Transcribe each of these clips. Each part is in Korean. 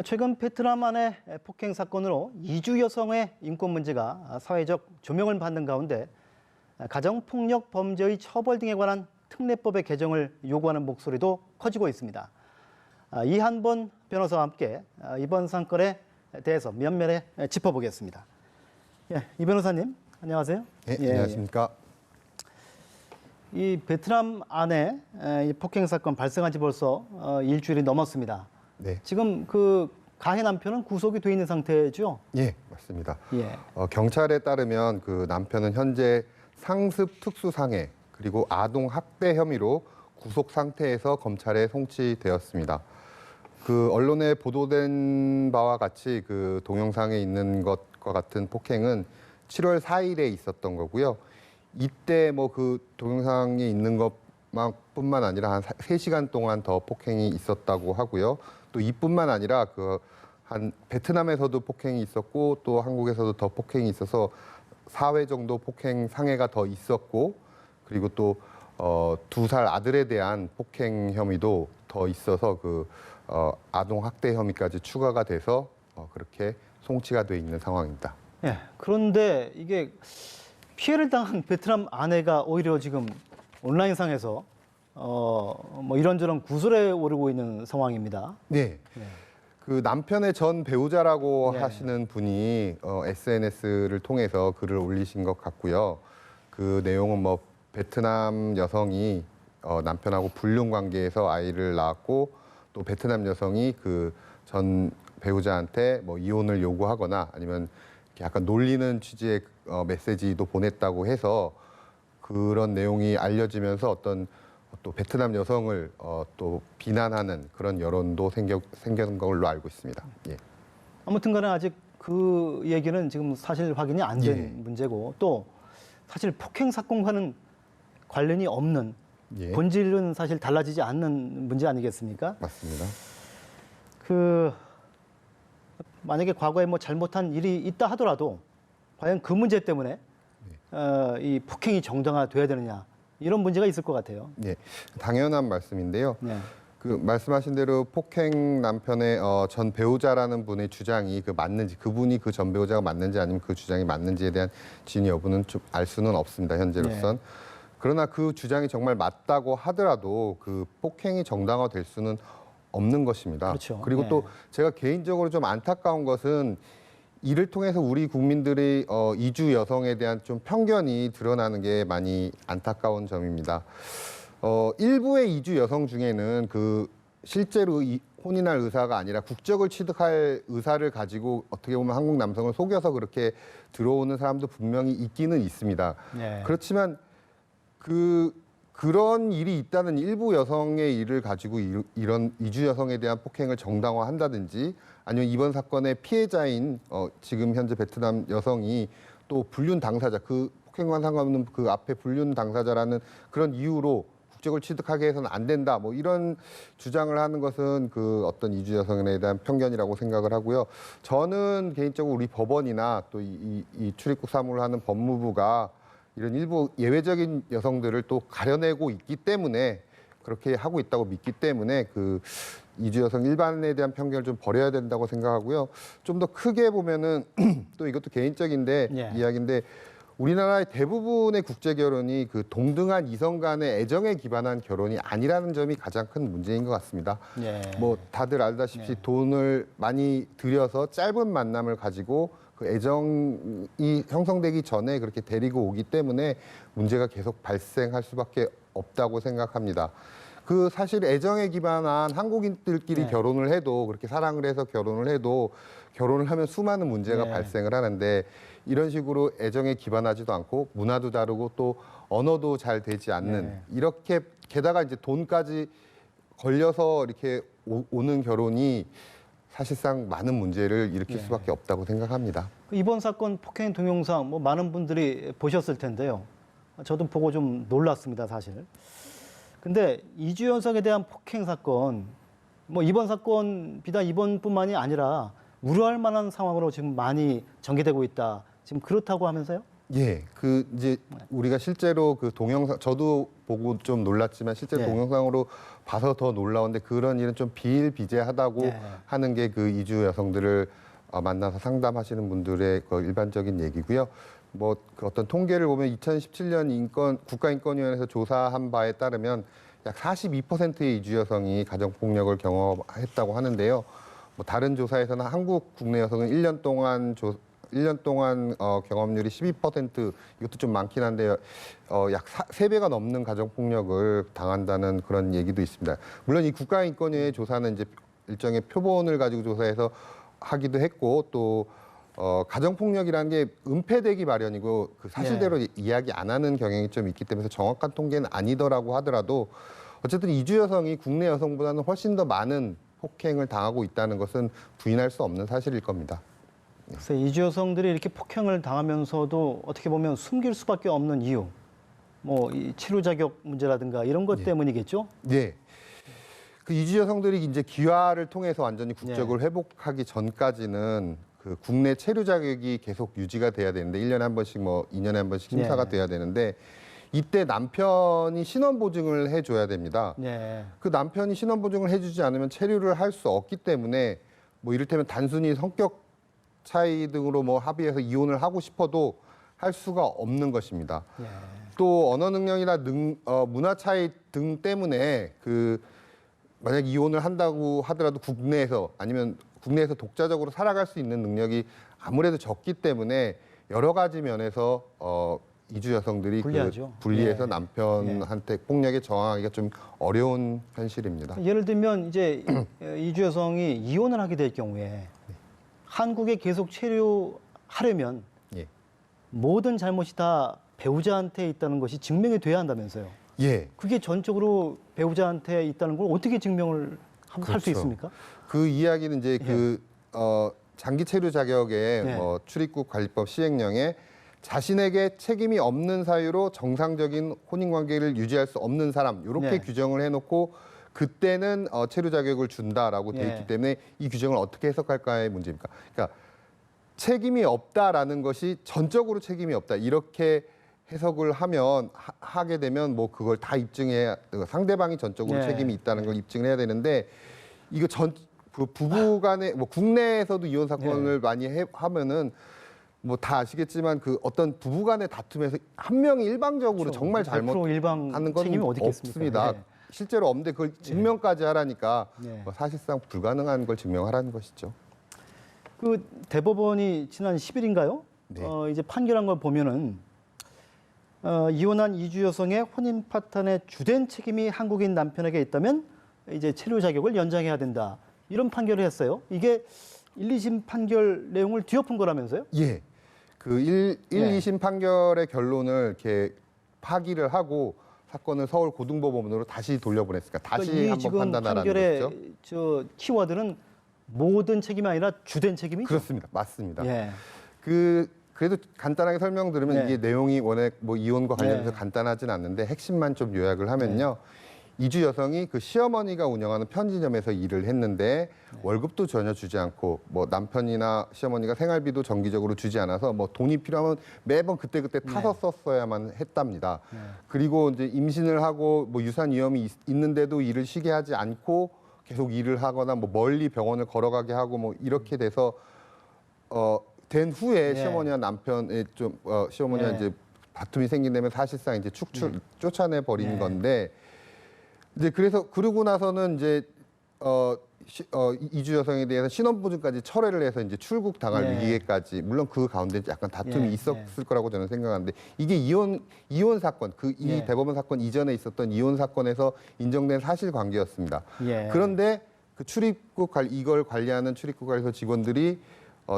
최근 베트남 안의 폭행 사건으로 이주 여성의 인권 문제가 사회적 조명을 받는 가운데 가정폭력 범죄의 처벌 등에 관한 특례법의 개정을 요구하는 목소리도 커지고 있습니다. 이한번 변호사와 함께 이번 사건에 대해서 면밀히 짚어보겠습니다. 이 변호사님, 안녕하세요. 네, 안녕하십니까. 이 베트남 안에 이 폭행 사건 발생한 지 벌써 일주일이 넘었습니다. 네. 지금 그 가해 남편은 구속이 돼 있는 상태죠? 예, 맞습니다. 예. 경찰에 따르면 그 남편은 현재 상습 특수상해 그리고 아동 학대 혐의로 구속 상태에서 검찰에 송치되었습니다. 그 언론에 보도된 바와 같이 그 동영상에 있는 것과 같은 폭행은 7월 4일에 있었던 거고요. 이때 뭐 그 동영상에 있는 것뿐만 아니라 한 3시간 동안 더 폭행이 있었다고 하고요. 또 이뿐만 아니라 그 한 베트남에서도 폭행이 있었고 또 한국에서도 더 폭행이 있어서 4회 정도 폭행 상해가 더 있었고 그리고 또 2살 아들에 대한 폭행 혐의도 더 있어서 그 아동 학대 혐의까지 추가가 돼서 그렇게 송치가 돼 있는 상황입니다. 예. 그런데 이게 피해를 당한 베트남 아내가 오히려 지금 온라인상에서 뭐 이런저런 구설에 오르고 있는 상황입니다. 네. 네. 그 남편의 전 배우자라고 네. 하시는 분이 SNS를 통해서 글을 올리신 것 같고요. 그 내용은 뭐 베트남 여성이 남편하고 불륜 관계에서 아이를 낳았고 또 베트남 여성이 그 전 배우자한테 뭐 이혼을 요구하거나 아니면 약간 놀리는 취지의 메시지도 보냈다고 해서 그런 내용이 알려지면서 어떤 또 베트남 여성을 또 비난하는 그런 여론도 생긴 걸로 알고 있습니다. 예. 아무튼 간에 아직 그 얘기는 지금 사실 확인이 안 된 예. 문제고 또 사실 폭행 사건과는 관련이 없는 예. 본질은 사실 달라지지 않는 문제 아니겠습니까? 맞습니다. 그 만약에 과거에 뭐 잘못한 일이 있다 하더라도 과연 그 문제 때문에 이 폭행이 정당화돼야 되느냐 이런 문제가 있을 것 같아요. 예, 당연한 말씀인데요. 네. 그 말씀하신 대로 폭행 남편의 전 배우자라는 분의 주장이 그 맞는지 그분이 그 전 배우자가 맞는지 아니면 그 주장이 맞는지에 대한 진위 여부는 좀 알 수는 없습니다. 현재로선. 네. 그러나 그 주장이 정말 맞다고 하더라도 그 폭행이 정당화될 수는 없는 것입니다. 그렇죠. 그리고 네. 또 제가 개인적으로 좀 안타까운 것은 이를 통해서 우리 국민들의 이주 여성에 대한 좀 편견이 드러나는 게 많이 안타까운 점입니다. 일부의 이주 여성 중에는 그 실제로 혼인할 의사가 아니라 국적을 취득할 의사를 가지고 어떻게 보면 한국 남성을 속여서 그렇게 들어오는 사람도 분명히 있기는 있습니다. 네. 그렇지만 그런 일이 있다는 일부 여성의 일을 가지고 이런 이주 여성에 대한 폭행을 정당화한다든지 아니면 이번 사건의 피해자인 지금 현재 베트남 여성이 또 불륜 당사자 그 폭행과 상관없는 그 앞에 불륜 당사자라는 그런 이유로 국적을 취득하게 해서는 안 된다. 뭐 이런 주장을 하는 것은 그 어떤 이주 여성에 대한 편견이라고 생각을 하고요. 저는 개인적으로 우리 법원이나 또 이 출입국 사무를 하는 법무부가 이런 일부 예외적인 여성들을 또 가려내고 있기 때문에 그렇게 하고 있다고 믿기 때문에 그 이주 여성 일반에 대한 편견을 좀 버려야 된다고 생각하고요. 좀 더 크게 보면은 또 이것도 개인적인데 예. 이야기인데 우리나라의 대부분의 국제 결혼이 그 동등한 이성 간의 애정에 기반한 결혼이 아니라는 점이 가장 큰 문제인 것 같습니다. 예. 뭐 다들 알다시피 네. 돈을 많이 들여서 짧은 만남을 가지고 그 애정이 형성되기 전에 그렇게 데리고 오기 때문에 문제가 계속 발생할 수밖에 없다고 생각합니다. 그 사실 애정에 기반한 한국인들끼리 네. 결혼을 해도 그렇게 사랑을 해서 결혼을 해도 결혼을 하면 수많은 문제가 네. 발생을 하는데 이런 식으로 애정에 기반하지도 않고 문화도 다르고 또 언어도 잘 되지 않는 네. 이렇게 게다가 이제 돈까지 걸려서 이렇게 오는 결혼이 사실상 많은 문제를 일으킬 네. 수밖에 없다고 생각합니다. 이번 사건 폭행 동영상 뭐 많은 분들이 보셨을 텐데요. 저도 보고 좀 놀랐습니다, 사실. 근데 이주 여성에 대한 폭행 사건, 뭐 이번 사건 비단 이번뿐만이 아니라 우려할 만한 상황으로 지금 많이 전개되고 있다. 지금 그렇다고 하면서요? 예, 그 이제 우리가 실제로 그 동영상 저도 보고 좀 놀랐지만 실제 예. 동영상으로 봐서 더 놀라운데 그런 일은 좀 비일비재하다고 예. 하는 게 그 이주 여성들을 만나서 상담하시는 분들의 그 일반적인 얘기고요. 뭐 그 어떤 통계를 보면 2017년 국가인권위원회에서 조사한 바에 따르면 약 42%의 이주 여성이 가정 폭력을 경험했다고 하는데요. 뭐 다른 조사에서는 한국 국내 여성은 1년 동안 경험률이 12%, 이것도 좀 많긴 한데 약 3배가 넘는 가정 폭력을 당한다는 그런 얘기도 있습니다. 물론 이 국가인권위의 조사는 이제 일종의 표본을 가지고 조사해서 하기도 했고 또 가정 폭력이라는 게 은폐되기 마련이고 그 사실대로 이야기 안 하는 경향이 좀 있기 때문에 정확한 통계는 아니더라고 하더라도 어쨌든 이주 여성이 국내 여성보다는 훨씬 더 많은 폭행을 당하고 있다는 것은 부인할 수 없는 사실일 겁니다. 글쎄, 이주 여성들이 이렇게 폭행을 당하면서도 어떻게 보면 숨길 수밖에 없는 이유, 뭐 이 치료 자격 문제라든가 이런 것 때문이겠죠? 네. 그 이주 여성들이 이제 기화를 통해서 완전히 국적을 회복하기 전까지는 그 국내 체류 자격이 계속 유지가 돼야 되는데 1년에 한 번씩 뭐 2년에 한 번씩 심사가 돼야 되는데 이때 남편이 신원 보증을 해줘야 됩니다. 네. 그 남편이 신원 보증을 해주지 않으면 체류를 할 수 없기 때문에 뭐 이를테면 단순히 성격 차이 등으로 뭐 합의해서 이혼을 하고 싶어도 할 수가 없는 것입니다. 또 언어 능력이나 문화 차이 등 때문에 그 만약 이혼을 한다고 하더라도 국내에서 아니면 국내에서 독자적으로 살아갈 수 있는 능력이 아무래도 적기 때문에 여러 가지 면에서 이주 여성들이 불리하죠. 그 분리해서 남편한테 폭력에 저항하기가 좀 어려운 현실입니다. 예를 들면 이제 이주 여성이 이혼을 하게 될 경우에 한국에 계속 체류하려면 예. 모든 잘못이 다 배우자한테 있다는 것이 증명이 돼야 한다면서요. 예. 그게 전적으로 배우자한테 있다는 걸 어떻게 증명을 할 수 그렇죠. 있습니까? 그 이야기는 이제 장기 체류 자격의 네. 뭐 출입국 관리법 시행령에 자신에게 책임이 없는 사유로 정상적인 혼인 관계를 유지할 수 없는 사람 이렇게 네. 규정을 해놓고 그때는 체류 자격을 준다라고 돼 예. 있기 때문에 이 규정을 어떻게 해석할까의 문제입니까? 그러니까 책임이 없다라는 것이 전적으로 책임이 없다 이렇게 해석을 하게 되면 뭐 그걸 다 입증해야 상대방이 전적으로 네. 책임이 있다는 걸 입증을 해야 되는데 이거 그 부부간에 뭐 국내에서도 이혼 사건을 많이 하면은 뭐 다 아시겠지만 그 어떤 부부간의 다툼에서 한 명이 일방적으로 그렇죠. 정말 100% 일방 잘못하는 건 책임이 어디 있겠습니까? 없습니다. 네. 실제로 없는데 그걸 증명까지 하라니까 네. 뭐 사실상 불가능한 걸 증명하라는 것이죠. 그 대법원이 지난 10일인가요? 네. 이제 판결한 걸 보면은 이혼한 이주 여성의 혼인 파탄의 주된 책임이 한국인 남편에게 있다면 이제 체류 자격을 연장해야 된다. 이런 판결을 했어요. 이게 1, 2심 판결 내용을 뒤엎은 거라면서요? 예. 그 1, 2심 판결의 결론을 이렇게 파기를 하고 사건을 서울 고등법원으로 다시 돌려보냈으니까 다시 그러니까 이 한번 지금 판단하라는 판결의 거죠. 저 키워드는 모든 책임이 아니라 주된 책임이죠. 그렇습니다. 맞습니다. 예. 그래도 간단하게 설명드리면 네. 이게 내용이 워낙 뭐 이혼과 관련해서 네. 간단하진 않는데 핵심만 좀 요약을 하면요. 이주 여성이 그 시어머니가 운영하는 편의점에서 일을 했는데 월급도 전혀 주지 않고 뭐 남편이나 시어머니가 생활비도 정기적으로 주지 않아서 뭐 돈이 필요하면 매번 그때그때 타서 썼어야만 했답니다. 그리고 이제 임신을 하고 뭐 유산 위험이 있는데도 일을 쉬게 하지 않고 계속 일을 하거나 뭐 멀리 병원을 걸어가게 하고 뭐 이렇게 돼서 된 후에 시어머니와 남편의 시어머니와 이제 다툼이 생긴다면 사실상 이제 쫓아내 버린 건데 이제 그래서 그러고 나서는 이제 이주 여성에 대해서 신원보증까지 철회를 해서 이제 출국 당할 위기에까지 물론 그 가운데 약간 다툼이 있었을 거라고 저는 생각하는데 이게 이혼 사건 이 대법원 사건 이전에 있었던 이혼 사건에서 인정된 사실관계였습니다. 그런데 그 이걸 관리하는 출입국관리소 직원들이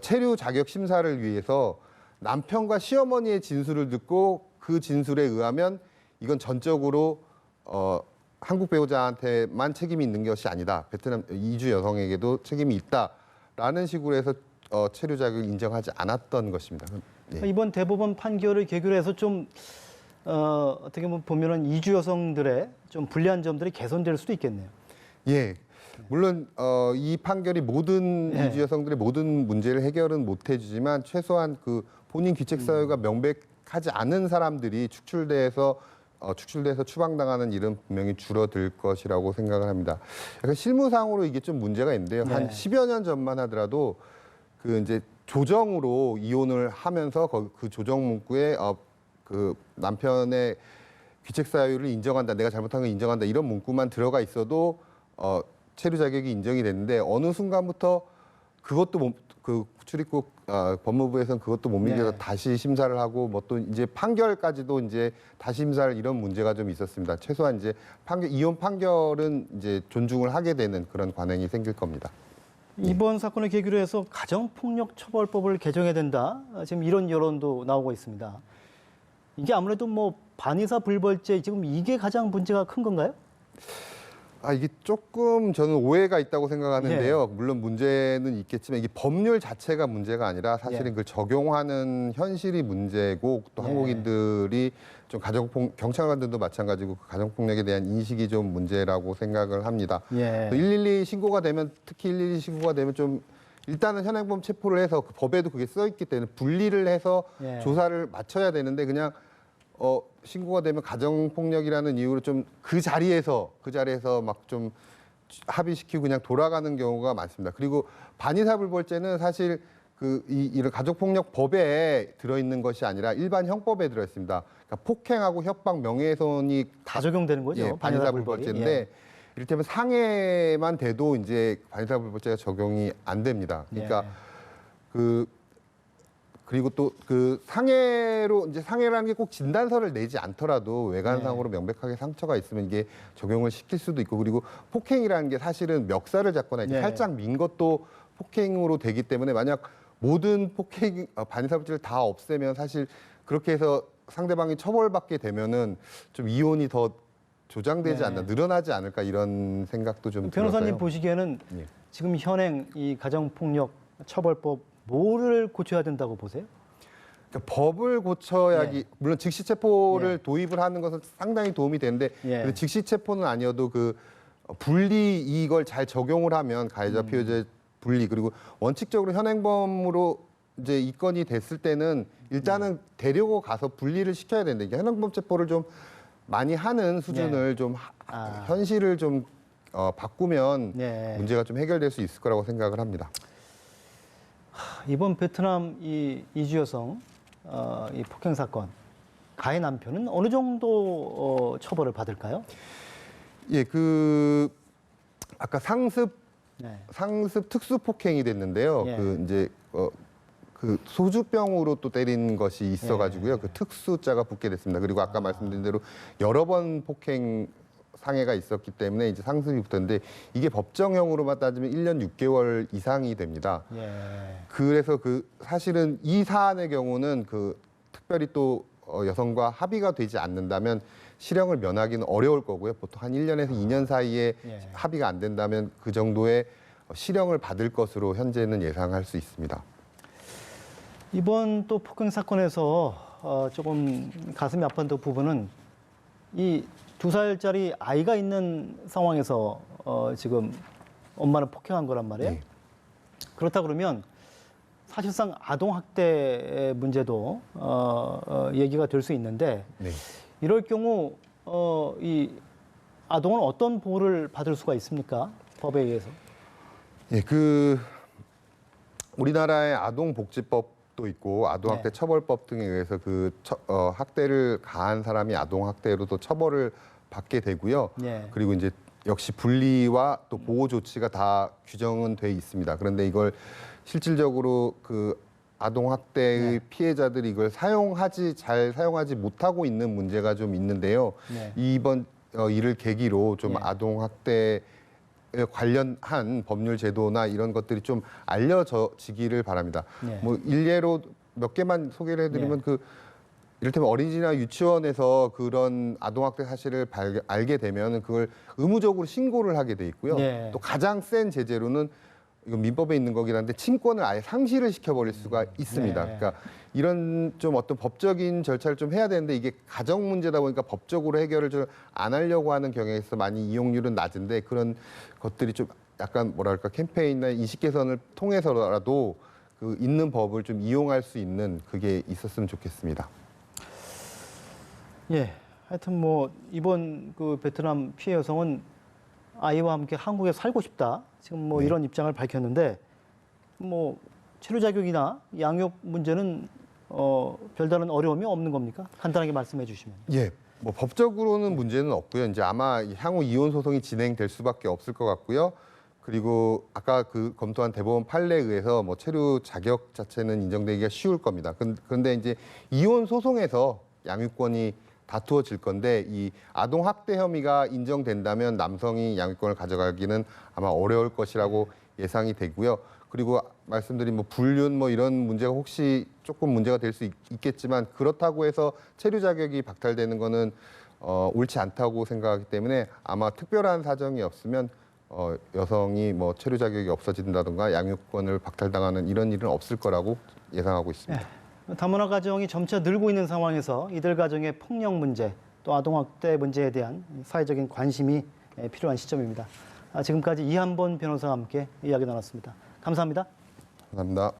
체류 자격 심사를 위해서 남편과 시어머니의 진술을 듣고 그 진술에 의하면 이건 전적으로 한국 배우자한테만 책임이 있는 것이 아니다. 베트남 이주 여성에게도 책임이 있다라는 식으로 해서 체류 자격을 인정하지 않았던 것입니다. 예. 이번 대법원 판결을 계기로 해서 좀 어떻게 보면은 이주 여성들의 좀 불리한 점들이 개선될 수도 있겠네요. 예. 물론 이 판결이 모든 이주 여성들의 모든 문제를 해결은 못 해주지만 최소한 그 본인 귀책 사유가 하지 않은 사람들이 축출돼서 추방당하는 일은 분명히 줄어들 것이라고 생각을 합니다. 약간 실무상으로 이게 좀 문제가 있는데요. 네. 한 10여 년 전만 하더라도 그 이제 조정으로 이혼을 하면서 그 조정 문구에 그 남편의 귀책 사유를 인정한다, 내가 잘못한 걸 인정한다 이런 문구만 들어가 있어도 체류 자격이 인정이 됐는데 어느 순간부터 그것도 그 출입국 법무부에서는 그것도 못 믿겨서 네. 다시 심사를 하고 뭐 또 이제 판결까지도 이제 다시 심사를 이런 문제가 좀 있었습니다. 최소한 이제 이혼 판결은 이제 존중을 하게 되는 그런 관행이 생길 겁니다. 이번 사건을 계기로 해서 가정폭력처벌법을 개정해야 된다. 지금 이런 여론도 나오고 있습니다. 이게 아무래도 뭐 반의사 불벌죄 지금 이게 가장 문제가 큰 건가요? 이게 조금 저는 오해가 있다고 생각하는데요. 물론 문제는 있겠지만 이게 법률 자체가 문제가 아니라 사실은 그 적용하는 현실이 문제고 또 한국인들이 좀 경찰관들도 마찬가지고 그 가정폭력에 대한 인식이 좀 문제라고 생각을 합니다. 또 112 신고가 되면 특히 112 신고가 되면 좀 일단은 현행범 체포를 해서 그 법에도 그게 써 있기 때문에 분리를 해서 조사를 마쳐야 되는데 그냥 신고가 되면 가정폭력이라는 이유로 좀 그 자리에서 막 좀 합의시키고 그냥 돌아가는 경우가 많습니다. 그리고 반의사불벌죄는 사실 이런 가족폭력법에 들어있는 것이 아니라 일반 형법에 들어있습니다. 그러니까 폭행하고 협박, 명예훼손이 다 적용되는 거죠. 반의사불벌죄인데 이를테면 상해만 돼도 이제 반의사불벌죄가 적용이 안 됩니다. 그러니까 그리고 또 그 상해라는 게 꼭 진단서를 내지 않더라도 외관상으로 명백하게 상처가 있으면 이게 적용을 시킬 수도 있고 그리고 폭행이라는 게 사실은 멱살을 잡거나 이제 살짝 민 것도 폭행으로 되기 때문에 만약 모든 반의사불죄를 다 없애면 사실 그렇게 해서 상대방이 처벌받게 되면은 좀 이혼이 더 조장되지 않나 늘어나지 않을까 이런 생각도 좀 변호사님 들어서요. 보시기에는 지금 현행 이 가정폭력 처벌법 뭐를 고쳐야 된다고 보세요? 그러니까 법을 고쳐야지 물론 즉시 체포를 도입을 하는 것은 상당히 도움이 되는데 근데 즉시 체포는 아니어도 그 분리 이걸 잘 적용을 하면 가해자 피해자 분리 그리고 원칙적으로 현행범으로 이제 입건이 됐을 때는 일단은 데리고 가서 분리를 시켜야 되는데 이게 현행범 체포를 좀 많이 하는 수준을 좀 현실을 좀 바꾸면 문제가 좀 해결될 수 있을 거라고 생각을 합니다. 이번 베트남 이 이주 여성 이 폭행 사건 가해 남편은 어느 정도 처벌을 받을까요? 그 아까 상습 특수 폭행이 됐는데요. 그 이제 그 소주병으로 또 때린 것이 있어가지고요. 그 특수자가 붙게 됐습니다. 그리고 아까 말씀드린 대로 여러 번 폭행 상해가 있었기 때문에 이제 상습이 붙었는데 이게 법정형으로만 따지면 1년 6개월 이상이 됩니다. 그래서 그 사실은 이 사안의 경우는 그 특별히 또 여성과 합의가 되지 않는다면 실형을 면하기는 어려울 거고요. 보통 한 1년에서 2년 사이에 합의가 안 된다면 그 정도의 실형을 받을 것으로 현재는 예상할 수 있습니다. 이번 또 폭행 사건에서 조금 가슴이 아팠던 부분은 이 2살짜리 아이가 있는 상황에서 지금 엄마를 폭행한 거란 말이에요. 그렇다 그러면 사실상 아동학대 문제도 얘기가 될 수 있는데 이럴 경우 이 아동은 어떤 보호를 받을 수가 있습니까? 법에 의해서. 그 우리나라의 아동복지법도 있고 아동학대 처벌법 등에 의해서 그 학대를 가한 사람이 아동학대로도 처벌을 받게 되고요. 그리고 이제 역시 분리와 또 보호 조치가 다 규정은 돼 있습니다. 그런데 이걸 실질적으로 그 아동학대의 피해자들이 이걸 잘 사용하지 못하고 있는 문제가 좀 있는데요. 이번 일을 계기로 좀 아동학대에 관련한 법률 제도나 이런 것들이 좀 알려지기를 바랍니다. 뭐 일례로 몇 개만 소개를 해드리면 이를테면 어린이집이나 유치원에서 그런 아동학대 사실을 알게 되면 그걸 의무적으로 신고를 하게 돼 있고요. 또 가장 센 제재로는 이건 민법에 있는 거긴 한데 친권을 아예 상실을 시켜버릴 수가 있습니다. 그러니까 이런 좀 어떤 법적인 절차를 좀 해야 되는데 이게 가정 문제다 보니까 법적으로 해결을 좀 안 하려고 하는 경향에 있어 많이 이용률은 낮은데 그런 것들이 좀 약간 뭐랄까 캠페인이나 인식 개선을 통해서라도 그 있는 법을 좀 이용할 수 있는 그게 있었으면 좋겠습니다. 예, 하여튼 뭐 이번 그 베트남 피해 여성은 아이와 함께 한국에 살고 싶다. 지금 뭐 네. 이런 입장을 밝혔는데 뭐 치료 자격이나 양육 문제는 별다른 어려움이 없는 겁니까? 간단하게 말씀해 주시면. 예. 뭐 법적으로는 문제는 없고요. 이제 아마 향후 이혼 소송이 진행될 수밖에 없을 것 같고요. 그리고 아까 그 검토한 대법원 판례에 의해서 뭐 체류 자격 자체는 인정되기가 쉬울 겁니다. 그런데 이제 이혼 소송에서 양육권이 다투어질 건데 이 아동 학대 혐의가 인정된다면 남성이 양육권을 가져가기는 아마 어려울 것이라고 예상이 되고요. 그리고 말씀드린 뭐 불륜 뭐 이런 문제가 혹시 조금 문제가 될 수 있겠지만 그렇다고 해서 체류 자격이 박탈되는 거는 옳지 않다고 생각하기 때문에 아마 특별한 사정이 없으면 여성이 뭐 체류 자격이 없어진다든가 양육권을 박탈당하는 이런 일은 없을 거라고 예상하고 있습니다. 다문화 가정이 점차 늘고 있는 상황에서 이들 가정의 폭력 문제 또 아동학대 문제에 대한 사회적인 관심이 필요한 시점입니다. 지금까지 이한번 변호사와 함께 이야기 나눴습니다. 감사합니다. 감사합니다.